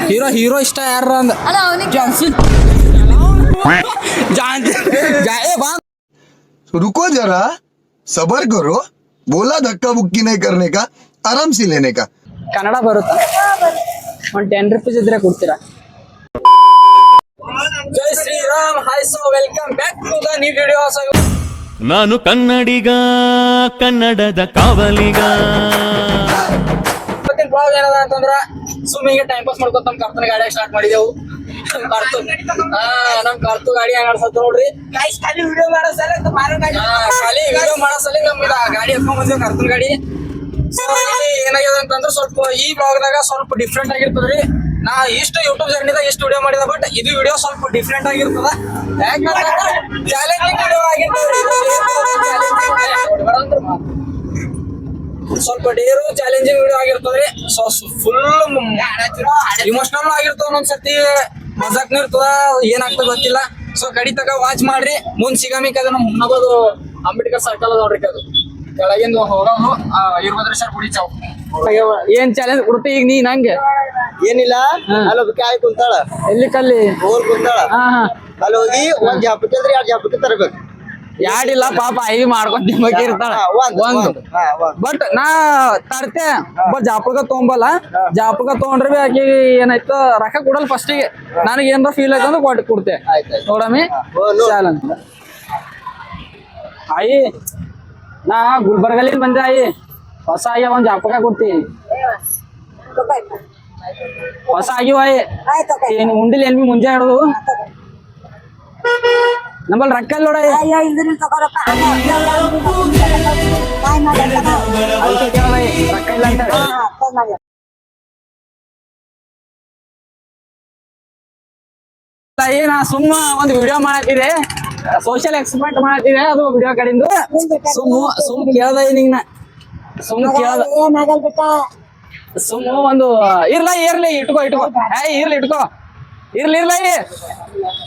Hero ಇಷ್ಟ ಯಾರ ಅಂದ ಅಲ್ಲ ಅವನಿಗೆ ಜಾನ್ಸನ್ रुको जरा सबर करो बोला धक्का बुक्की नहीं करने का आराम से लेने का ಕನ್ನಡ ಬರುತ್ತಾ ಒಂದು 10 ರೂಪೀಸ್ ಇದ್ರೆ ಕೊಡ್ತೀರಾ ಜೈ Shriram hi so welcome back to the new video. ನಾನು ಕನ್ನಡಿಗ ಕನ್ನಡದ ಕಾವಲಿಗ. ಇವತ್ತಿನ ಬ್ಲಾಗ್ ಏನದ ಅಂತಂದ್ರ ಸುಮ್ಮಿಗೆ ಟೈಮ್ ಪಾಸ್ ಮಾಡ್ಕೊತ ನಮ್ ಕರ್ತನ ಗಾಡಿ ಸ್ಟಾರ್ಟ್ ಮಾಡಿದೆವು. ನಮ್ ಕರ್ತು ಗಾಡಿ ಆಡ್ಸತ್ ನೋಡ್ರಿ ಖಾಲಿ ವಿಡಿಯೋ ಮಾಡೋ ಸಲ ನಮ್ಗೆ ಗಾಡಿ ಎತ್ಕೊಂಡ್ ಬಂದೇವ್ ಕರ್ತನ ಗಾಡಿ. ಸೊ ಏನಾಗ್ಯದ ಅಂತಂದ್ರೆ ಸ್ವಲ್ಪ ಈ ಬ್ಲಾಗ್ದಾಗ ಸ್ವಲ್ಪ ಡಿಫ್ರೆಂಟ್ ಆಗಿರ್ತದ್ರಿ. ನಾ ಇಷ್ಟು ಯೂಟ್ಯೂಬ್ ಜರ್ನಿದಾಗ ಇಷ್ಟು ವಿಡಿಯೋ ಮಾಡಿದ ಬಟ್ ಇದು ವಿಡಿಯೋ ಸ್ವಲ್ಪ ಡಿಫ್ರೆಂಟ್ ಆಗಿರ್ತದ. ಯಾಕಂದ್ರೆ ಚಾಲೆಂಜಿಂಗ್ ವಿಡಿಯೋ ಆಗಿರ್ತದ್ರಿ. ಸ್ವಲ್ಪ ಡೇರು ಚಾಲೆಂಜಿಂಗ್ ವಿಡಿಯೋ ಆಗಿರ್ತದ್ರಿ. ಸೊ ಫುಲ್ ಇಮೋಷನಲ್ ಆಗಿರ್ತದ, ಒಂದ್ಸತಿ ಮಜಾಕ್ನು ಇರ್ತದ, ಏನಾಗ್ತದ ಗೊತ್ತಿಲ್ಲ. ಸೊ ಕಡಿ ತಗ ವಾಚ್ ಮಾಡ್ರಿ. ಮುಂದ್ ಸಿಗಾಮಿಕದ ನಮ್ ಹುನ್ನಗೋದು ಅಂಬೇಡ್ಕರ್ ಸರ್ಕಲ್ ಅದ ನೋಡ್ರಿ. ಅದು ಕೆಳಗಿಂದ ಹೋಗೋದು ವೀರಭದ್ರೇಶ್ವರ ಗುಡಿ ಚೌಕ್. ಏನ್ ಚಾಲೆಂಜ್ ಕೊಡ್ತಿ ಈಗ ನೀ ನಂಗೆ? ಏನಿಲ್ಲ, ಅಲ್ಲಿ ಒಬ್ಬ ಕಾಯಿ ಕುಂತಾಳ, ಎಲ್ಲಿ ಕಲ್ಲಿ ಊರ್ ಕುಂತಾಳ. ಅಲ್ಲಿ ಹೋಗಿ ಒಂದ್ ಜಾಪಕ್ಕೆ ಅಂದ್ರೆ 2 ಜಾಪಕ್ಕೆ ತರಬೇಕು. ಯಾಡಿಲ್ಲ ಪಾಪ ಐವಿ ಮಾಡ್ಕೊಂಡ್ ನಿಮಗೆ ಇರ್ತಾಳ ಒಂದು. ಬಟ್ ನಾ ತರ್ತೆ ಬಟ್ ಜಾಪಕ ತೊಗೊಂಬಲ್ಲ. ಜಾಪಕ ತೊಗೊಂಡ್ರೆ ಬಿ ಆಕಿ ಏನಾಯ್ತು ರೊಕ್ಕ ಕೊಡಲ್ಲ ಫಸ್ಟಿಗೆ. ನನಗೆ ಏನಾರ ಫೀಲ್ ಆಯ್ತು ಅಂದ್ರೆ ಕೊಡ್ತೆ ನೋಡಮಿ ಚಾಲೆಂಜ್. ಆಯಿ ನಾ ಗುಲ್ಬರ್ಗಲಿಂದ ಬಂದೆ ಆಯಿ. ಹೊಸ ಆಗ್ಯಾವ ಒಂದ್ ಜಾಪಕ ಕೊಡ್ತೀನಿ. ಹೊಸ ಆಗಿವ ಆಯಿ. ಏನ್ ಉಂಡಿಲ್ ಏನ್ ಬಿ ಮುಂಜೆ ಹಿಡುದು ನಮ್ಮಲ್ಲಿ ರೊಕ್ಕ ನೋಡ. ರೊಕ್ಕ ಇಲ್ಲ ಅಂತ ನಾ ಸುಮ್ಮ ಒಂದು ವಿಡಿಯೋ ಮಾಡತ್ತಿದೆ, ಸೋಷಿಯಲ್ ಎಕ್ಸ್ಪೆರಿಮೆಂಟ್ ಮಾಡತ್ತಿದೆ. ಅದು ವಿಡಿಯೋ ಕಡೆಯಿಂದ ಸುಮ್ಮ ಕೇಳ್ದ ನಿಂಗ. ಸುಮ್ಮ ಕೇಳ್ದ ಸುಮ್ಮ ಒಂದು ಇರ್ಲಿ ಇಟ್ಕೋ ಇರ್ಲಿ ಇಟ್ಕೋ ಇರ್ಲಿ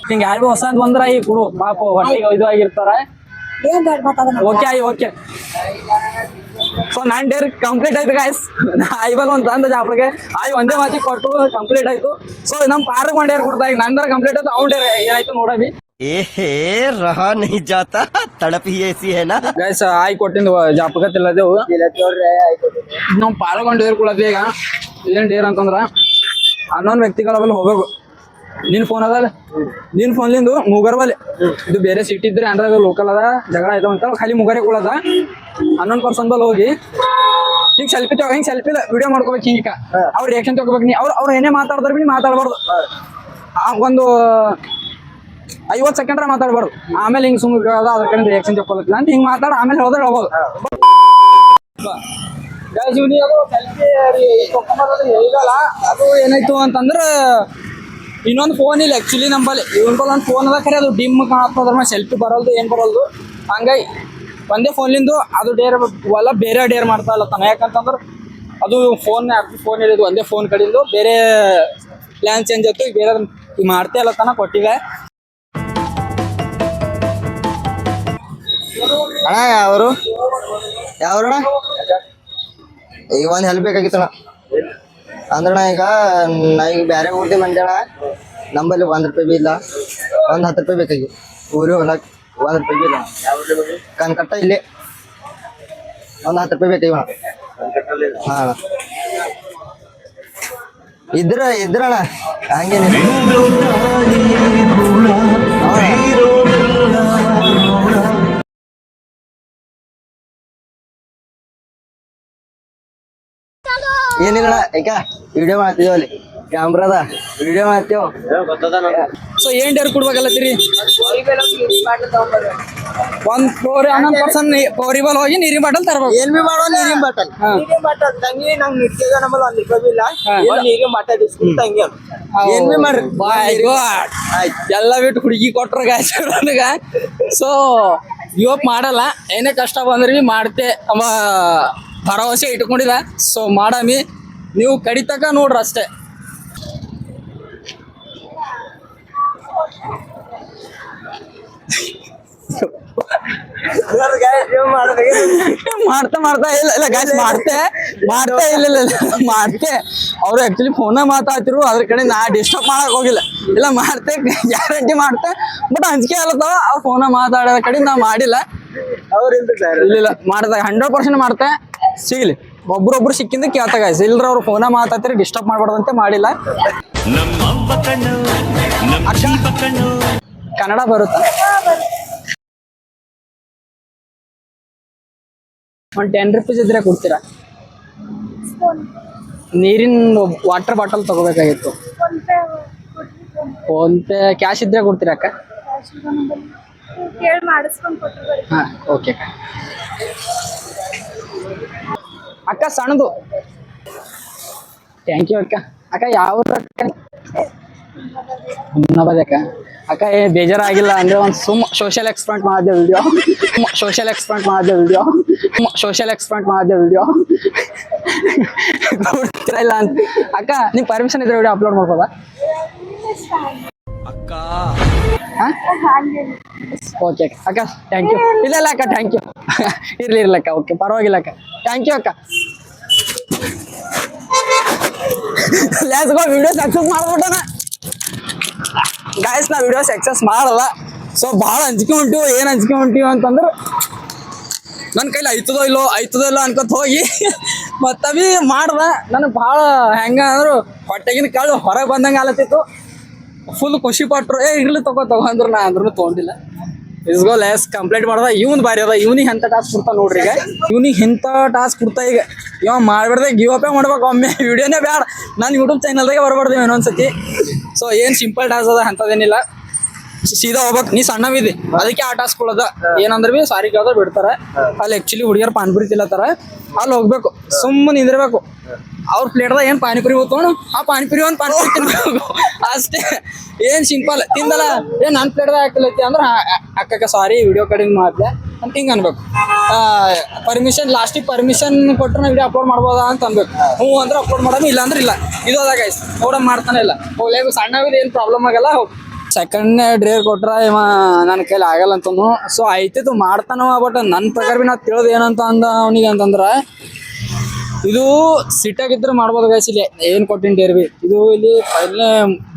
ಹಿಂಗ ಯಾರಿಗೂ ಹೊಸದ್ ಬಂದ್ರ ಈ ಕೊಡು ಪಾಪ ಹೊಟ್ಟಿಗೆ ಇದು ಆಗಿರ್ತಾರ. ಓಕೆ ಸೊ ನಾನ್ ಡೇರ್ ಕಂಪ್ಲೀಟ್ ಆಯ್ತು ಗಾಯ್ಸ್. ಇವಾಗ ಒಂದ್ ತಂದ ಜಾಪ್ರಿಗೆ ಒಂದೇ ಮಾತಿ ಕೊಟ್ಟು ಕಂಪ್ಲೀಟ್ ಆಯ್ತು. ಸೊ ನಮ್ ಪಾರ್ಕ್ ಒಂದ್ ಡೇರ್ ಕೊಡ್ತಾ ಈಗ ನಂದರ ಕಂಪ್ಲೀಟ್ ಆಯ್ತು. ಅವ್ನ ಡೇರ್ ಏನಾಯ್ತು ನೋಡವಿ. ರಹಾ ನಹಿ ಜಾತಾ ತಡಪ್ ಹಿ ಐಸಿ ಹೈ ನಾ ಗೈಸ್. ಕೊಟ್ಟಿಂದ ಜಾಪಕ ತಿಲ್ಲದೇವು ನಮ್ ಪಾರ್ಕ್ ಒಂದ್ ಡೇರ್ ಕೊಡತ್ತೆ. ಈಗ ಏನ್ ಡೇರ್ ಅಂತಂದ್ರ ಅನ್ನೊಂದ್ ವ್ಯಕ್ತಿಗಳ ಬಲ್ಲಿ ಹೋಗ್ಬೇಕು. ನಿನ್ ಫೋನ್ ಅದಲ್ಲ, ನಿನ್ ಫೋನ್ಲಿಂದು ಮುಗರ್ಬಲ್ಲಿ ಇದು ಬೇರೆ ಸಿಟಿ ಇದ್ರೆ ಅಂದ್ರೆ ಲೋಕಲ್ ಅದ ಜಗಳ ಆಯ್ತಾವ ಅಂತ ಖಾಲಿ ಮುಗರಿ ಕೊಡದ. ಅನ್ನೊಂದ್ ಪರ್ಸನ್ ಬಲ್ ಹೋಗಿ ಈಗ ಸೆಲ್ಫಿ ತಗೋ, ಹಿಂಗ್ ಸೆಲ್ಫಿ ವಿಡಿಯೋ ಮಾಡ್ಕೋಬೇಕು. ಈಗ ಅವ್ರ ರಿಯಾಕ್ಷನ್ ತಗೋಬೇಕು. ನೀ ಅವ್ರು ಏನೇ ಮಾತಾಡಿದ್ರೆ ಬಿ ಮಾತಾಡ್ಬಾರ್ದು. ಒಂದು 50 ಸೆಕೆಂಡ್ರ ಮಾತಾಡ್ಬಾರ್ದು. ಆಮೇಲೆ ಹಿಂಗ್ ಸುಮ್ಮನೆ ಅದ್ರ ಕಡೆ ರಿಯಾಕ್ಷನ್ ತಗೊಳತ್ತಿಲ್ಲ ಅಂತ ಹಿಂಗ್ ಮಾತಾಡ ಆಮೇಲೆ ಹೋದ್ರೆ ಹೋಗ್ಬೋದು. ಹೇಳಿದಲ್ಲ ಅದು ಏನಾಯ್ತು ಅಂತಂದ್ರ ಇನ್ನೊಂದು ಫೋನ್ ಇಲ್ಲ ಆಕ್ಚುಲಿ ನಂಬಲ್ಲಿ. ಇವನ್ಬಲ್ ಒಂದು ಫೋನ್ ಅದ ಖರೆ ಅದು ಡಿಮ್ ಕಾಣತ್ತದ್ರ ಮೇಲೆ ಸೆಲ್ಫಿ ಬರಲ್ದು ಏನು ಬರಲ್ದು. ಹಂಗಾಗಿ ಒಂದೇ ಫೋನ್ಲಿಂದು ಅದು ಡೇರ್ ಅಲ್ಲ ಬೇರೆ ಡೇರ್ ಮಾಡ್ತಾ ಇಲ್ಲತ್ತಾನ. ಯಾಕಂತಂದ್ರೆ ಅದು ಫೋನ್ ಹೇಳಿದ್ದು ಒಂದೇ ಫೋನ್ ಕಡೆಯಿಂದ ಬೇರೆ ಪ್ಲಾನ್ ಚೇಂಜ್ ಆಯ್ತು. ಈಗ ಬೇರೆ ಈಗ ಮಾಡ್ತಾ ಇಲ್ಲತ್ತಾನ ಕೊಟ್ಟಿದೆ. ಅಣ್ಣ ಯಾವ್ರಣ ಈಗ ಒಂದ್ ಹೆಲ್ಪ್ ಬೇಕಾಗಿತ್ತಣ್ಣ. ಅಂದ್ರಣ್ಣ ಈಗ ನಾ ಈಗ ಬೇರೆ ಊರ್ದೆ ಮಂಡ್ಯಣ, ನಂಬಲ್ಲಿ 1 ರೂಪಾಯಿ ಬಿ ಇಲ್ಲ. ಒಂದು 10 ರೂಪಾಯಿ ಬೇಕಾಗಿ ಊರಿಗೆ ಹೋಗ್ಲಕ್ 1 ರೂಪಾಯಿ ಬಿ ಇಲ್ಲ. ಕನ್ಕಟ್ಟ ಇಲ್ಲೇ ಒಂದು 10 ರೂಪಾಯಿ ಬೇಕಾಗಿ ಹಾ ಇದ್ರಣ್ಣ ಹಂಗೇನಿಲ್ಲ. ಏನಿಲ್ಲ ಈಗ ವಿಡಿಯೋ ಮಾಡ್ತಿದ್ದೇವೆ, ಅಲ್ಲಿ ಕ್ಯಾಮ್ರಾದ ವಿಡಿಯೋ ಮಾಡ್ತೇವ. ಸೊ ಏನ್ ಡೇರ್ ಕೊಡ್ಬೇಕಲ್ಲತ್ತೀರಿ? ಒಂದ್ ಅನ್ನೊಂದ್ ಪರ್ಸನ್ ಪೌರಿಬಲ್ ಹೋಗಿ ನೀರಿನ ಬಾಟಲ್ ತರ್ಬೇಕು. ಏನ್ ಬಿ ಮಾಡೋ ನೀರಿನ ಬಾಟಲ್ ತಂಗಿ ನಂಗೆ ನಿತ್ಯಗ ನಮ್ಮಲ್ಲಿ 1 ರೂಪಾಯಿ ಬಿ ಇಲ್ಲ. ನೀರಿನ ಬಾಟಲ್ ಇಸ್ಕೊಂಡು ತಂಗಿ ಏನ್ ಬಿ ಮಾಡ್ರಿ. ಎಲ್ಲ ಬಿಟ್ಟು ಹುಡುಗಿ ಕೊಟ್ರ ಗಾಯ್ಸ್ ನನಗ. ಸೊ ಗಿವ್ ಮಾಡಲ್ಲ, ಏನೇ ಕಷ್ಟ ಬಂದ್ರೆ ಬಿ ಮಾಡ್ತೆ ಅವ ಭರವಸೆ ಇಟ್ಕೊಂಡಿಲ್ಲ. ಸೊ ಮಾಡಮಿ, ನೀವು ಕಡಿತಕ ನೋಡ್ರಿ ಅಷ್ಟೇ. ಮಾಡ್ತಾ ಇಲ್ಲ ಗಾಯ್ಸ್ ಮಾಡ್ತೆ ಇಲ್ಲ ಮಾಡ್ತೆ. ಅವ್ರು ಆಕ್ಚುಲಿ ಫೋನ ಮಾತಾಡ್ತಿರು, ಅದ್ರ ಕಡೆ ನಾ ಡಿಸ್ಟರ್ಬ್ ಮಾಡಕ್ ಹೋಗಿಲ್ಲ. ಇಲ್ಲ ಮಾಡ್ತೆ, ಗ್ಯಾರಂಟಿ ಮಾಡ್ತೆ. ಬಟ್ ಅಂಜಿಕೆ ಅಲ್ಲತ್ತವ ಅವ್ರು ಫೋನ ಮಾತಾಡೋ ಕಡೆ ನಾ ಮಾಡಿಲ್ಲ. ಇಲ್ಲ ಮಾಡ್ದೆ 100% ಮಾಡ್ತೆ. ಸಿಗ್ಲಿ ಒಬ್ರೊಬ್ರು ಸಿಕ್ಕಿಂದ ಕೇಳ್ತಾ ಗಾಯ್ಸ್, ಇಲ್ರ ಅವ್ರು ಫೋನ ಮಾತಾಡ್ತಾರೆ ಡಿಸ್ಟರ್ಬ್ ಮಾಡ್ಬಾರ್ದಂತೆ ಮಾಡಿಲ್ಲ. ಕನ್ನಡ ಬರುತ್ತಾ? ಒಂದು 10 ರೂಪೀಸ್ ಇದ್ರೆ ಕೊಡ್ತೀರಾ? ನೀರಿನ ವಾಟರ್ ಬಾಟಲ್ ತಗೋಬೇಕಾಗಿತ್ತು. ಫೋನ್ ಪೇ ಕ್ಯಾಶ್ ಇದ್ರೆ ಕೊಡ್ತೀರಾ ಅಕ್ಕ? ಹಾಂ ಓಕೆ ಅಕ್ಕ. ಸಣ್ಣದು ಥ್ಯಾಂಕ್ ಯು ಅಕ್ಕ. ಅಕ್ಕ ಯಾವ ಅಕ್ಕ? ಅಕ್ಕ ಬೇಜಾರಾಗಿಲ್ಲ ಅಂದ್ರೆ ಒಂದು ಸೋಷಿಯಲ್ ಎಕ್ಸ್ಪೆರಿಮೆಂಟ್ ಮಾಡಿದೆ ವಿಡಿಯೋ ಇಲ್ಲ ಅಂತ. ಅಕ್ಕ ನಿಮ್ ಪರ್ಮಿಷನ್ ಇದ್ರೆ ವಿಡಿಯೋ ಅಪ್ಲೋಡ್ ಮಾಡ್ಬೋದಾ ಅಕ್ಕ? ಓಕೆ ಅಕ್ಕ ಥ್ಯಾಂಕ್ ಯು. ಇಲ್ಲ ಅಕ್ಕ ಥ್ಯಾಂಕ್ ಯು. ಇರ್ಲಿ ಅಕ್ಕ. ಓಕೆ ಪರವಾಗಿಲ್ಲ ಅಕ್ಕ, ಥ್ಯಾಂಕ್ ಯು ಅಕ್ಕ. Let's go. ವಿಡಿಯೋ ಸಕ್ಸಸ್ ಮಾಡ್ಬಿಟ್ಟಣ ಗಾಯ್ಸ್. ನಾ ವಿಡಿಯೋ ಸಕ್ಸಸ್ ಮಾಡಲ್ಲ. ಸೊ ಭಾಳ ಅಂಜಿಕೆ ಹೊಂಟಿವು. ಏನು ಅಂಜಿಕೆ ಹೊಂಟಿವು ಅಂತಂದ್ರೆ ನನ್ನ ಕೈಲಿ ಆಯ್ತದೋ ಇಲ್ಲೋ ಅನ್ಕೊತ ಹೋಗಿ ಮತ್ತೆ ಬಿ ಮಾಡ್ದೆ. ನನಗೆ ಭಾಳ ಹೆಂಗ ಅಂದ್ರು ಹೊಟ್ಟೆಗಿನ ಕಾಳು ಹೊರಗೆ ಬಂದಂಗೆ ಆಲತ್ತಿತ್ತು. ಫುಲ್ ಖುಷಿ ಪಟ್ರು. ಇರ್ಲಿ ತಗೋ ಅಂದ್ರು. ನಾ ಅಂದ್ರೂ ತೊಗೊಂಡಿಲ್ಲ. ಇಸ್ಗೋ ಲೆಸ್ ಕಂಪ್ಲೀಟ್ ಮಾಡ್ದ. ಇವ್ನು ಭಾರಿ ಅದ. ಇವ್ನಿಗೆ ಎಂಥ ಟಾಸ್ಕ್ ಕೊಡ್ತಾ ನೋಡ್ರಿ ಈಗ. ಇವ್ನಿಗೆ ಇಂಥ ಟಾಸ್ಕ್ ಕೊಡ್ತಾ ಈಗ. ಇವ ಮಾಡ್ಬಿಡ್ದೆ ಗಿವ್ ಅಪೇ ಮಾಡ್ಬೇಕು ಒಮ್ಮೆ. ವಿಡಿಯೋನೇ ಬೇಡ, ನಾನು ಯೂಟ್ಯೂಬ್ ಚಾನಲ್ದಾಗೆ ಬರ್ಬಾರ್ದು ಇನ್ನೊಂದ್ಸತಿ. ಸೊ ಏನು ಸಿಂಪಲ್ ಟಾಸ್ಕ್ ಅದ, ಅಂಥದ್ದೇನಿಲ್ಲ. ಸೀದಾ ಹೋಗ್ಬೇಕು. ನೀ ಸಣ್ಣವಿದ್ದಿ ಅದಕ್ಕೆ ಆ ಟಾಸ್ಕ್ ಕೊಡೋದ. ಏನಂದ್ರೆ ಬಿ ಸಾರಿ ಕೇಳ್ದ ಬಿಡ್ತಾರೆ. ಅಲ್ಲಿ ಆ್ಯಕ್ಚುಲಿ ಹುಡುಗಿಯರು ಪಾನಿಪುರಿ ತಿಲ್ಲತ್ತಾರ. ಅಲ್ಲಿ ಹೋಗ್ಬೇಕು, ಸುಮ್ಮನೆ ನಿಂದಿರ್ಬೇಕು. ಅವ್ರ ಪ್ಲೇಟ್ದಾಗ ಏನು ಪಾನಿಪುರಿ ಹೋಗ್ತೋಣ, ಆ ಪಾನಿಪುರಿ ಒಂದು ಪಾನಿಪುರಿ ತಿನ್ಬೇಕು ಅಷ್ಟೇ. ಏನು ಸಿಂಪಲ್. ತಿಂದಲ್ಲ ನನ್ನ ಪ್ಲೇಟ್ದಾಗ ಹಾಕಲೈತಿ ಅಂದ್ರೆ ಅಕ್ಕಕ್ಕೆ ಸಾರಿ ವಿಡಿಯೋ ಕಡಿಂಗ್ ಮಾಡಿದೆ ಅಂತ ಹಿಂಗೆ ಅನ್ಬೇಕು. ಲಾಸ್ಟಿಗೆ ಪರ್ಮಿಷನ್ ಕೊಟ್ಟರೆ ನಾವು ವಿಡಿಯೋ ಅಪ್ಲೋಡ್ ಮಾಡ್ಬೋದಾ ಅಂತ ಅನ್ಬೇಕು. ಹ್ಞೂ ಅಂದ್ರೆ ಅಪ್ಲೋಡ್ ಮಾಡೋದು, ಇಲ್ಲ ಅಂದ್ರೆ ಇಲ್ಲ. ಇದು ಅದ ಗೈಸ್. ನೋಡೋ ಮಾಡ್ತಾನೆ ಇಲ್ಲ. ಹೋಗ್ಲೇಬೇಕು. ಸಣ್ಣವಿದೆ ಏನು ಪ್ರಾಬ್ಲಮ್ ಆಗಲ್ಲ. ಹೋಗಿ ಸೆಕೆಂಡ್ನೇ ಡ್ರೇರ್ ಕೊಟ್ರ ಇವ ನನ್ನ ಕೈಲಿ ಆಗಲ್ಲ ಅಂತಂದು. ಸೊ ಆಯ್ತಿತ್ತು ಮಾಡ್ತಾನವ. ಬಟ್ ನನ್ನ ಪ್ರಕಾರ ಬಿ ನಾವು ತಿಳಿದು ಏನಂತ ಅಂದ ಅವನಿಗೆ ಅಂತಂದ್ರೆ, ಇದು ಸಿಟ್ಟಾಗಿದ್ರೆ ಮಾಡ್ಬೋದು ಗೈಸ್. ಇಲ್ಲಿ ಏನು ಕೊಟ್ಟಿನ ಡೇರ್ ಬಿ ಇದು ಇಲ್ಲಿ ಪೈಲೆ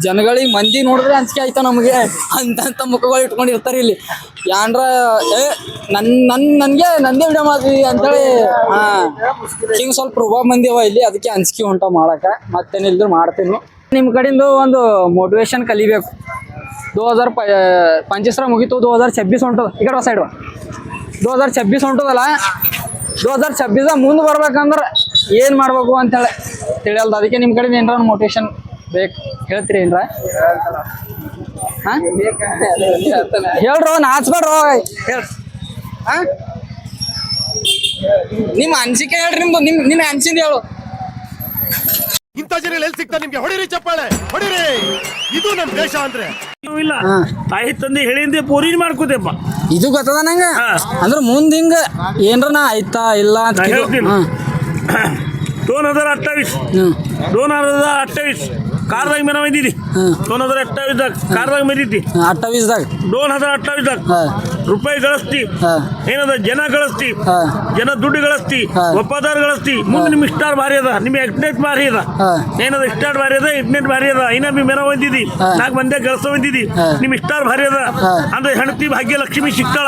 ಜನಗಳಿಗೆ ಮಂದಿ ನೋಡಿದ್ರೆ ಅಂಜಿಕೆ ಆಯ್ತಾ ನಮಗೆ. ಅಂತ ಮುಖಗಳು ಇಟ್ಕೊಂಡಿರ್ತಾರೆ ಇಲ್ಲಿ. ಯಾನ್ರ ನನಗೆ ನಂದೇ ವಿಡಿಯೋ ಮಾಡ್ತೀವಿ ಅಂತೇಳಿ. ಹಿಂಗೆ ಸ್ವಲ್ಪ ರುಬಾಬ್ ಮಂದಿ ಅವ ಇಲ್ಲಿ. ಅದಕ್ಕೆ ಅಂಜಿಕೆ ಹೊಂಟ ಮಾಡಕ್ಕೆ. ಮತ್ತೇನಿಲ್ದ್ರು ಮಾಡ್ತೀನಿ. ನಿಮ್ಮ ಕಡೆಯಿಂದ ಒಂದು ಮೋಟಿವೇಶನ್ ಕಲಿಬೇಕು. 2025 ಮುಗೀತು, 2026 ಹೊಂಟದ. ಈ ಕಡೆ ಸೈಡ್ 2026 ಹೊಂಟದಲ್ಲ. 2026 ಮುಂದೆ ಬರ್ಬೇಕಂದ್ರೆ ಏನು ಮಾಡ್ಬೇಕು ಅಂತೇಳಿ ತಿಳಿಯಲ್ದು. ಅದಕ್ಕೆ ನಿಮ್ಮ ಕಡೆ ಏನಾರ ಮೋಟಿವೇಶನ್ ಬೇಕು, ಹೇಳ್ತೀರಿ ಏನ್ರ? ಹಾಂ ಹೇಳ್ರೋ, ನಾಚ್ಬೇಡ್ರೋ. ಹೇಳ್ರಿ. ಹಾಂ ನಿಮ್ಮ ಅನಿಸಿಕೆ ಹೇಳ್ರಿ. ನಿನ್ನ ಅನ್ಸಿಂದ ಹೇಳು. ಇಂಥ ಜನ ಎಲ್ಲಿ ಸಿಗ್ತಾರೆ ನಿಮ್ಗೆ? ಹೊಡಿರಿ ಚಪ್ಪಾಳೆ, ಹೊಡಿರಿ. ಇದು ನಮ್ ದೇಶ ಅಂದ್ರೆ ಇಲ್ಲ. ತಾಯಿ ತಂದೆ ಹೇಳಿಂದೆ ಪೂರಿನ ಮಾಡ್ಕೋತೇಪ್ಪ. ಇದು ಗೊತ್ತದ ನಂಗೆ. ಅಂದ್ರೆ ಮುಂದೆ ಹಿಂಗ ಏನ್ರ ನಾ ಆಯ್ತಾ ಇಲ್ಲ ಅಂತ 2028 कारದಾಗ मेरा मैदी 2028 कारದಾಗ मेरीती 28 2028 रुपये ಗಳಿಸ್ತಿ ಏನದ ಜನ ಗಳಿಸ್ತಿ ಜನ ದುಡ್ಡು ಗಳಿಸ್ತಿ ಒಪ್ಪಂದಾರ ಗಳಿಸ್ತಿ ಮುಂದೆ ನಿಮ್ಮ ಸ್ಟಾರ್ ಭಾರಿ ಅದ ನಿಮ್ಮ ಇಂಟರ್ನೆಟ್ ಭಾರಿ ಅದ ಏನದ ಸ್ಟಾರ್ ಭಾರಿ ಅದ ಇಂಟರ್ನೆಟ್ ಭಾರಿ ಅದ ಇನ್ನ ಬಿ ಮೇರ ಬಂದಿದಿ 4 ಮಂದಿ ಗಳಿಸ ಬಂದಿದಿ ನಿಮ್ಮ ಸ್ಟಾರ್ ಭಾರಿ ಅದ ಅಂದ್ರೆ ಹೆಂಡತಿ ಭಾಗ್ಯ ಲಕ್ಷ್ಮಿ ಸಿಗ್ತಾಳ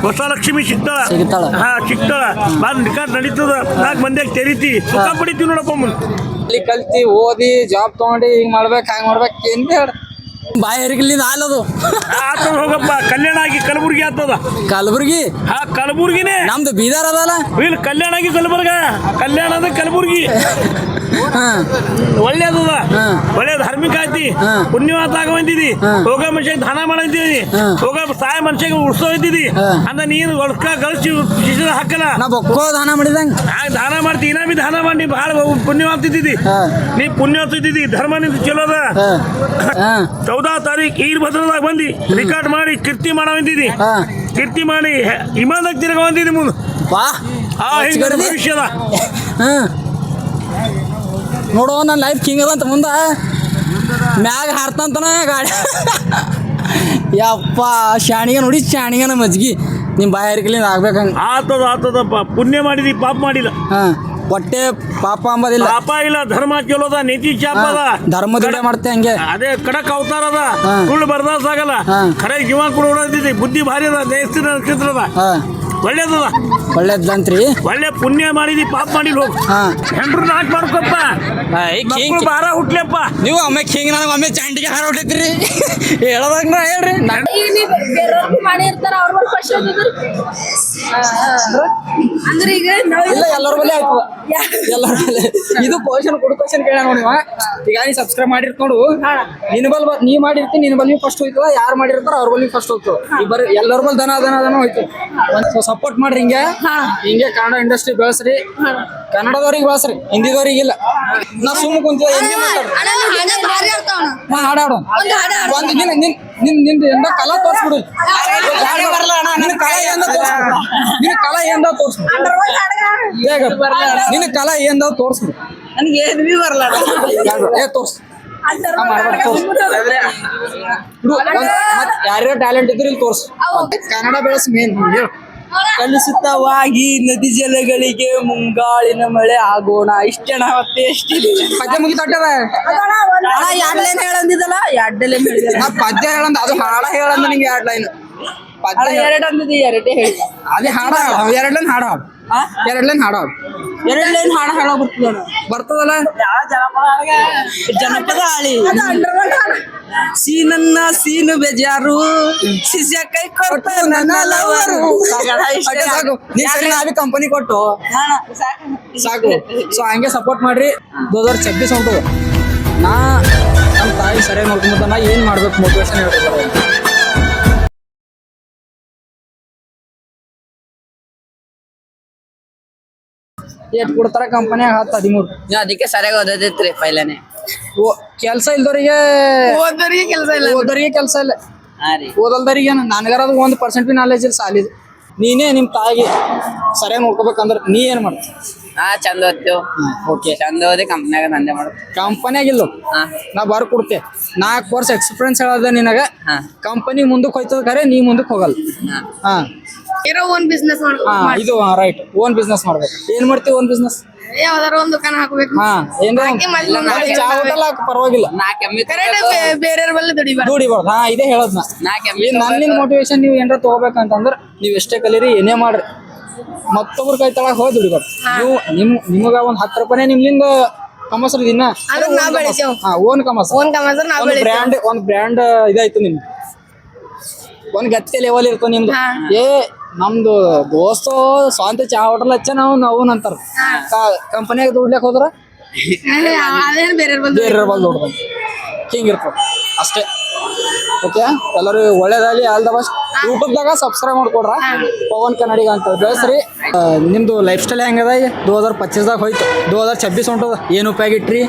ಹೊಸ ಲಕ್ಷ್ಮಿ ಸಿಗ್ತಾಳ ಸಿಗ್ತಾಳ ಬಾದ್ ನಿಕಾಟ್ ನಡೀತದ 4 ಮಂದಿಯಾಗ ತೆರಿತಿ ಸುಖ ಪಡಿತೀವಿ ನೋಡಪ್ಪ ಮುಂದೆ ಇಲ್ಲಿ ಕಲ್ತಿ ಓದಿ ಜಾಬ್ ತಗೊಂಡು ಹಿಂಗ್ ಮಾಡ್ಬೇಕು ಹಂಗ್ ಮಾಡ್ಬೇಕು ಏನ್ ಹೇಳ ಬಾಯಿ ಹರಿಗಿಲ್ಲಿಂದ ಹಾಲದು ಆತದ ಹೋಗಪ್ಪ ಕಲ್ಯಾಣ ಆಗಿ ಕಲಬುರ್ಗಿ ಆಗ್ತದ ಕಲಬುರ್ಗಿ ಕಲಬುರ್ಗಿನೇ ನಮ್ದು ಬೀದರ್ ಅದಲ್ಲ ಇಲ್ಲಿ ಕಲ್ಯಾಣ ಆಗಿ ಕಲಬುರ್ಗ ಕಲ್ಯಾಣ ಅದ ಕಲಬುರ್ಗಿ ಒಳ್ಳೇದದ ಒಳ್ಳೆ ಧಾರ್ಮಿಕ ಐತಿ ಪುಣ್ಯವಾತ ಆಗ ಬಂದಿದಿ ಹೋಗ ಮನುಷ್ಯಗೆ ದಾನ ಮಾಡಂತಿದಿ ಹೋಗ ಸಹಾಯ ಮನುಷ್ಯಗೆ ಉಡ್ಸೋ ಇದ್ದಿದಿ ಅಂದ ನೀನು ಒಳಕ ಗಳಿಸಿ ಶಿಶದ ಹಾಕಲ್ಲ ನಾ ಬೊಕ್ಕೋ ದಾನ ಮಾಡಿದಂಗ ದಾನ ಮಾಡ್ತಿ ಇನ್ನ ಬಿ ದಾನ ಮಾಡಿ ಬಹಳ ಪುಣ್ಯವಾತ ಇದ್ದಿದಿ ನೀ ಪುಣ್ಯವಾತ ಇದ್ದಿದಿ ಧರ್ಮ ನಿಂದು ಚಲೋ ಅದ 14 ತಾರೀಕು ಈರ್ಭದ್ರದಾಗ ಬಂದಿ ರೆಕಾರ್ಡ್ ಮಾಡಿ ಕೀರ್ತಿ ಮಾಡವಂದಿದಿ ಕೀರ್ತಿ ಮಾಡಿ ಇಮಾದಾಗ ತಿರ್ಗ ಬಂದಿದಿ ಮುಂದೆ ಭವಿಷ್ಯದ ನೋಡೋ ನನ್ನ ಲೈಫ್ ಕಿಂಗ್ ಅದಂತ ಮುಂದ ಮ್ಯಾಗ ಹಾರ್ತಂತನ ಗಾಡಿ ಯಪ್ಪ ಶಾಣಿಗೆ ನೋಡಿ ಶಾಣಿಗನ ಮಜ್ಗಿ ನಿಮ್ ಬಾಯಿ ಹರಿಕಲಿಂದ ಆಗ್ಬೇಕಂಗ. ಆತದಪ್ಪ, ಪುಣ್ಯ ಮಾಡಿದಿ ಪಾಪ ಮಾಡಿಲ್ಲ. ಹಾ ಹೊಟ್ಟೆ ಪಾಪ ಅಂಬದಿಲ್ಲ. ಪಾಪ ಇಲ್ಲ, ಧರ್ಮ ಚಲೋದ, ನೀತಿ ಚಾಪ ಅದ, ಧರ್ಮದ ಮಾಡ್ತೆ ಹಂಗೆ. ಅದೇ ಕಡಕ್ ಅವತಾರ ಅದ, ಹಾ. ಸುಳ್ಳು ಬರ್ದಾಸ್ ಆಗಲ್ಲ. ಹಾ. ಖರೆ ಜೀವ ಕೂಡ ಉಳಿದಿದೆ, ಬುದ್ಧಿ ಭಾರಿ ಅದ, ದೇಶದ ನಕ್ಷತ್ರ ಅದ, ಹಾ ಒಳ್ಳೇದದ. ಒಳ್ಳೇದಂತ್ರಿ. ಒಳ್ಳೆ ಪುಣ್ಯ ಮಾಡಿದಿ ಪಾಪ ಮಾಡಿಲ್ಲ ಹೋಗು. ಹಾ ಹೆಂಡ್ರು ನಾಕ್ ಮಾಡ್ಕೊಪ್ಪ, ಮಕ್ಕಳು ಬಾರ ಹುಟ್ಲೆಪ್ಪ. ನೀವು ಒಮ್ಮೆ ಹಿಂಗ್ ನನಗೆ ಒಮ್ಮೆ ಚಂಡಿಗೆ ಹಾರ ಹೊಟ್ಟಿದ್ರಿ ಹೇಳದಾಗ ನಾ ಹೇಳ್ರಿ. ಈಗ ನೀವು ಬೇರೆಯವ್ರು ಮಾಡಿರ್ತಾರ ಅವ್ರ ಮೇಲೆ ಫಸ್ಟ್ ಅಂದ್ರೆ ಈಗ ಇಲ್ಲ ಎಲ್ಲರ ಬಲ್ಲಿ ಆಯ್ತು, ಎಲ್ಲರ ಬಲ್ಲಿ. ಇದು ಕ್ವಶನ್ ಕೊಡು ಕ್ವಶನ್ ಕೇಳ ನೋಡಿ. ಈಗ ನೀ ಸಬ್ಸ್ಕ್ರೈಬ್ ಮಾಡಿರ್ತ ನೋಡು, ನಿನ್ ಬಲ್ ನೀ ಮಾಡಿರ್ತಿ, ನಿನ್ ಬಲ್ಲಿ ಫಸ್ಟ್ ಹೋಯ್ತದ. ಯಾರು ಮಾಡಿರ್ತಾರ ಅವ್ರ ಬಲ್ಲಿ ಫಸ್ಟ್ ಹೋಗ್ತದ. ಈ ಬರೀ ಎಲ್ಲರ ಬಲ್ ದನ ಹೋಯ್ತು. ಒಂದ್ ಸಪೋರ್ಟ್ ಮಾಡ್ರಿ ಹಿಂಗೆ. ಹಿಂಗೆ ಕನ್ನಡ ಇಂಡಸ್ಟ್ರಿ ಬೆಳೆಸ್ರಿ, ಕನ್ನಡದವ್ರಿಗೆ ಬೆಳೆಸ್ರಿ, ಹಿಂದಿದವ್ರಿಗಿಲ್ಲ. ನಾ ಸುಮ್ಮ ಕುಂತ ಹಿಂದಿ ಮಾತಾಡ್ರಿ. ಹಾಡಾಡೋ ಒಂದು ನಿಂದ ಎಂದ ಕಲಾ ತೋರ್ಸ್ಬಿಡು. ನಿನ್ನ ಕಲಾ ಎಂದ ತೋರ್ಸ್ಬಿಡು, ನಿನ್ನ ಕಲಾ ಎಂದ ತೋರ್ಸ್ಬಿಡು, ನಿನ್ನ ಕಲಾ ಎಂದ ತೋರ್ಸ್ಬಿಡು. ನನಗೆ ಏನು ಬಿ ಬರಲ್ಲ. ತೋರ್ಸ್ ಯಾರ್ಯಾರ ಟ್ಯಾಲೆಂಟ್ ಇದ್ರೆ ಇಲ್ಲಿ ತೋರ್ಸು. ಕನ್ನಡ ಬೆಳೆಸ್ ಮೇನ್ ಹೇಳು. ಕಲುಷಿತವಾಗಿ ನದಿ ಜಲಗಳಿಗೆ ಮುಂಗಾಳಿನ ಮಳೆ ಆಗೋಣ ಇಷ್ಟಣ ಮತ್ತೆ ಎಷ್ಟಿದೆ. ಪದ್ಯ ಮುಗಿತಟ್ಟದ ಎರಡ್ಲೇನ್ ಹೇಳಂದಿದ್ದಲ್ಲ, ಎರಡ್ಲೇನ್ ಹೇಳಿದ. ನಾ ಪದ್ಯ ಹೇಳಂದ, ಅದು ಹಾಡ ಹೇಳಂದ ನಿಂಗೆ 2 ಲೈನ್ ಪದ್ಯ ಎರಡು ಅಂದಿದ್ದಿ, ಎರಡೇ ಹೇಳಿ. ಅದೇ ಹಾಡ 2 ಲೈನ್ ಹಾಡ ಹಾಡು, 2 ಲೈನ್ ಹಾಡ ಹಾಡು. 2 ಲೈನ್ ಹಾಡ ಹೇಳೋ ಬರ್ತದಲ್ಲ. ಜನಪದ ಹಾಳಿ. ಸೀನನ್ನ ಸೀನು ಬೇಜಾರು, ಶಿಷ್ಯ ಕೈ ಕೊಟ್ಟು ನನ್ನ ಲವರು. ಸಾಕು, ನೀ ಸರಿ ನಾವೇ ಕಂಪನಿ ಕೊಟ್ಟು ಸಾಕು. ಸೊ ಹಂಗೆ ಸಪೋರ್ಟ್ ಮಾಡ್ರಿ. 2026 ಹೊಂಟದ. ನಾ ನಮ್ಮ ತಾಯಿ ಸರಿಯಾಗಿ ನೋಡ್ಕೊಂಡ್ ನಾ ಏನ್ ಮಾಡ್ಬೇಕು ಮೋಟಿವೇಶನ್ ಹೇಳ್ತಾರೆ. ಏಟ್ ಕೊಡ್ತಾರ ಕಂಪನಿಯಾಗ 10-13. ಅದಕ್ಕೆ ಸರಿಯಾಗಿ ಓದೋದಿತ್ರಿ ಪೈಲನೆ. ಕೆಲ್ಸ ಇಲ್ದವ್ರಿಗೆ ಓದೋರಿಗೆ ಕೆಲಸ ಇಲ್ಲ, ಓದೋರಿಗೆ ಕೆಲ್ಸ ಇಲ್ಲ. ಹಾ ರೀ. ಓದಲ್ದವ್ರಿಗೆ ನನಗಾರ ಅದು 1% ಬಿ ನಾಲೆಜ್ ಇಲ್ಲ ಸಾಲಿದ್. ನೀನೇ ನಿಮ್ ತಾಯಿಗೆ ಸರಿಯಾಗಿ ನೋಡ್ಕೋಬೇಕಂದ್ರೆ ನೀ ಏನ್ ಮಾಡ್ತಿ? ಚಂದ ಓದ್ತೇವ್. ಓಕೆ, ಚಂದ ಓದಿ ಕಂಪ್ನ್ಯಾಗ ನಂದೇ ಮಾಡೋದು. ಕಂಪನಿಯಾಗಿಲ್ಲ ನಾ ಬರ್ ಕೊಡ್ತೆ. 4 ವರ್ಷ ಎಕ್ಸ್ಪೀರಿಯನ್ಸ್ ಹೇಳದ ನಿನಗ. ಕಂಪನಿ ಮುಂದಕ್ಕೆ ಹೋಯ್ತದ ಖರೆ, ನೀ ಮುಂದಕ್ಕೆ ಹೋಗಲ್ಲ. ಹಾ ಏನೋ ಓನ್ ಬಿಸ್ನೆಸ್ ಇದು ರೈಟ್. ಓನ್ ಬಿಸ್ನೆಸ್ ಮಾಡ್ಬೇಕು. ಏನ್ ಮಾಡ್ತೀವಿ ಓನ್ ಬಿಸ್ನೆಸ್? ಯಾವ್ದಾರ ಒಂದು ದುಕಾನ ಹಾಕ್ಬೇಕು. ಹಾ ಏನ್ರ ಚಾ ಹೋಟೆಲ್ ಪರವಾಗಿಲ್ಲ, ಬೇರೆಯವ್ರ ಬಲ್ಲಿ ದುಡಿಬಾರ್ದು. ದುಡಿಬಾರ್ದು. ಹಾ ಇದೇ ಹೇಳದ್ ನಾ. ನನ್ನ ಮೋಟಿವೇಶನ್ ನೀವು ಏನಾರ ತಗೋಬೇಕಂತಂದ್ರ ನೀವ್ ಎಷ್ಟೇ ಕಲೀರಿ, ಏನೇ ಮಾಡ್ರಿ, ಮತ್ತೊಬ್ರ ಕೈ ತಳಗ ಹೋಗಿ ದುಡಿಬಾರ್ದು. ನೀವು ನಿಮಗ ಒಂದ್ 10 ರೂಪಾಯಿ ನಿಮ್ಲಿಂದ ಕಮಸ್ರಿ ದಿನ. ಓನ್ ಕಮಸ್, ಒಂದ್ ಬ್ರ್ಯಾಂಡ್ ಇದಾಯ್ತು ನಿಮ್ದು, ಒಂದ್ ಗತ್ತೆ ಲೆವೆಲ್ ಇರ್ತದೆ ನಿಮ್ದು. ನಮ್ದು ದೋಸ್ತು ಸ್ವಂತ ಚಾ ಹೋಟೆಲ್ ಹಚ್ಚ ನಾವು ಅಂತಾರ. ಕಂಪನಿಯಾಗ ದುಡ್ಲಿಕ್ ಹೋದ್ರ ಬೇರೆ ಬಂದು ದುಡ್ದ ಹಿಂಗಿರ್ತದ ಅಷ್ಟೇ. ಓಕೆ, ಎಲ್ಲರೂ ಒಳ್ಳೇದಾಗಲಿ. All the best. ಯೂಟ್ಯೂಬ್ದಾಗ ಸಬ್ಸ್ಕ್ರೈಬ್ ಮಾಡ್ಕೊಡ್ರ ಪವನ್ ಕನ್ನಡಿಗ ಅಂತ ಬೆಳೆಸ್ರಿ. ನಿಮ್ದು ಲೈಫ್ ಸ್ಟೈಲ್ ಹೆಂಗದ? 2025ದಾಗ ಹೋಯ್ತು, 2026 ಹೊಂಟದ. ಏನು ಉಪಯೋಗ ಇಟ್ರಿ?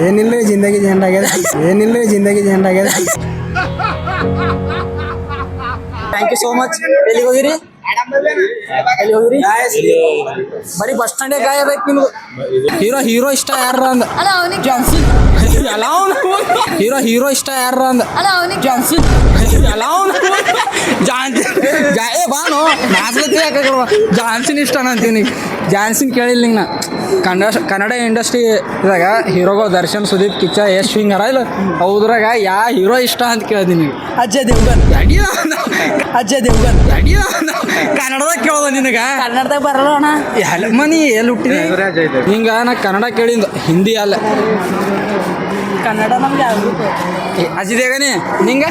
ಏನಿಲ್ಲ, ಜಿಂದಗಿ ಜೆಂಡ್ ಆಗ್ಯದ. ಏನಿಲ್ಲ, ಜಿಂದಗಿ ಜೆಂಡ್ ಆಗ್ಯದ. Thank you so much. ಎಲ್ಲಿಗೆ ಹೋಗಿರಿ? ಬರೀ ಬಸ್ ಸ್ಟ್ಯಾಂಡ್ ಗಾಯಬೇಕು ನಿಮ್ದು. ಹೀರೋ ಇಷ್ಟ ಯಾರ ಅಂದ? ಜಾನ್ಸನ್. ಎಲ್ಲ ಹೀರೋ ಇಷ್ಟ ಯಾರ ಅಂದ? ಜಾನ್ಸನ್. ಎಲ್ಲ ಬಾನು ಜಾನ್ಸನ್ ಇಷ್ಟ ಅಂತೀನಿ. ಜಾನ್ಸನ್ ಕೇಳಿಲ್ಲ ನಿಂಗೆ ನಾ. ಕನ್ನಡ ಇಂಡಸ್ಟ್ರಿ ಇದಾಗ ಹೀರೋಗಳು ದರ್ಶನ್, ಸುದೀಪ್, ಕಿಚ್ಚ, ಯಶ್ ಹಿಂಗಾರ ಇಲ್ಲ. ಹೌದ್ರಾಗ ಯಾ ಹೀರೋ ಇಷ್ಟ ಅಂತ ಕೇಳಿದೀನಿ. ಅಜಯ್ ದೇವ್ಗನ್. ಅಜಯ್ ದೇವ್ಗನ್ ಕನ್ನಡದಾಗ ಕೇಳೋದ ನಿನಗ? ಕನ್ನಡದಾಗ ಬರಲ್ಲ ಅಣ್ಣ. ಎಲ್ಲ ಮನಿ ಎಲ್ಲಿ ಹುಟ್ಟಿದಿ? ಹಿಂಗ ನಾ ಕನ್ನಡ ಕೇಳಿಂದ, ಹಿಂದಿ ಅಲ್ಲ. ಕನ್ನಡ ನಮ್ಗೆ ಆಗ್ಬೇಕು. ಅಜಿದೇಗನಿ ನಿಂಗ?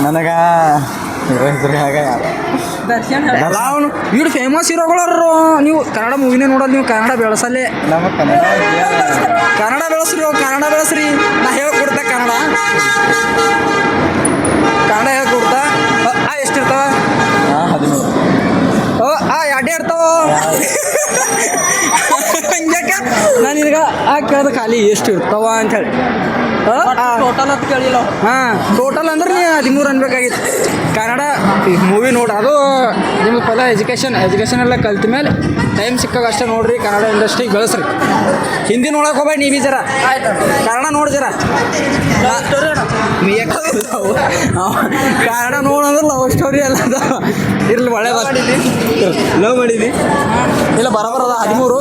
ನನಗ ದರ್ಶನ್ ಅವನು ಇವ್ರು ಫೇಮಸ್ ಹೀರೋಗಳರು. ನೀವು ಕನ್ನಡ ಮೂವಿನೇ ನೋಡೋದು, ನೀವು ಕನ್ನಡ ಬೆಳೆಸಲ್ಲೇ. ಕನ್ನಡ ಬೆಳೆಸ್ರಿ, ಕನ್ನಡ ಬೆಳೆಸ್ರಿ. ನಾ ಹೇಳ್ಕೊಡ್ತಾ ಕನ್ನಡ ಹೇಳ್ಕೊಡ್ತಾ. ಎಷ್ಟಿರ್ತಾವ? 13. 2 ಇರ್ತಾವ. ಹಂಗ್ಯಾಕ ನಾನು ನಿನಗ ಕೇಳ್ದ ಖಾಲಿ ಎಷ್ಟು ಇರ್ತಾವ ಅಂತ ಹೇಳಿ. ಟೋಟಲ್ ಅಂತ ಕೇಳಿಲ್ಲ ಹಾಂ ಟೋಟಲ್ ಅಂದ್ರೆ ನೀ 13 ಅನ್ಬೇಕಾಗಿತ್ತು. ಕನ್ನಡ ಮೂವಿ ನೋಡಿ ಅದು ನಿಮ್ಗೆ ಪದ ಎಜುಕೇಷನ್ ಎಲ್ಲ ಕಲ್ತ ಮೇಲೆ ಟೈಮ್ ಸಿಕ್ಕಾಗ ಅಷ್ಟೇ ನೋಡ್ರಿ, ಕನ್ನಡ ಇಂಡಸ್ಟ್ರಿಗೆ ಬೆಳೆಸ್ರಿ. ಹಿಂದಿ ನೋಡಕ್ಕೆ ಹೋಗ್ಬೇಡಿ ನೀ ಬಿ ಜರ, ಕನ್ನಡ ನೋಡಿ ಜರ. ಕನ್ನಡ ನೋಡಂದ್ರೆ ಲವ್ ಸ್ಟೋರಿ ಎಲ್ಲ ಇರ್ಲಿ, ಒಳ್ಳೆ ಲವ್ ಮಾಡಿದ್ವಿ ಇಲ್ಲ ಬರೋಬರದ 13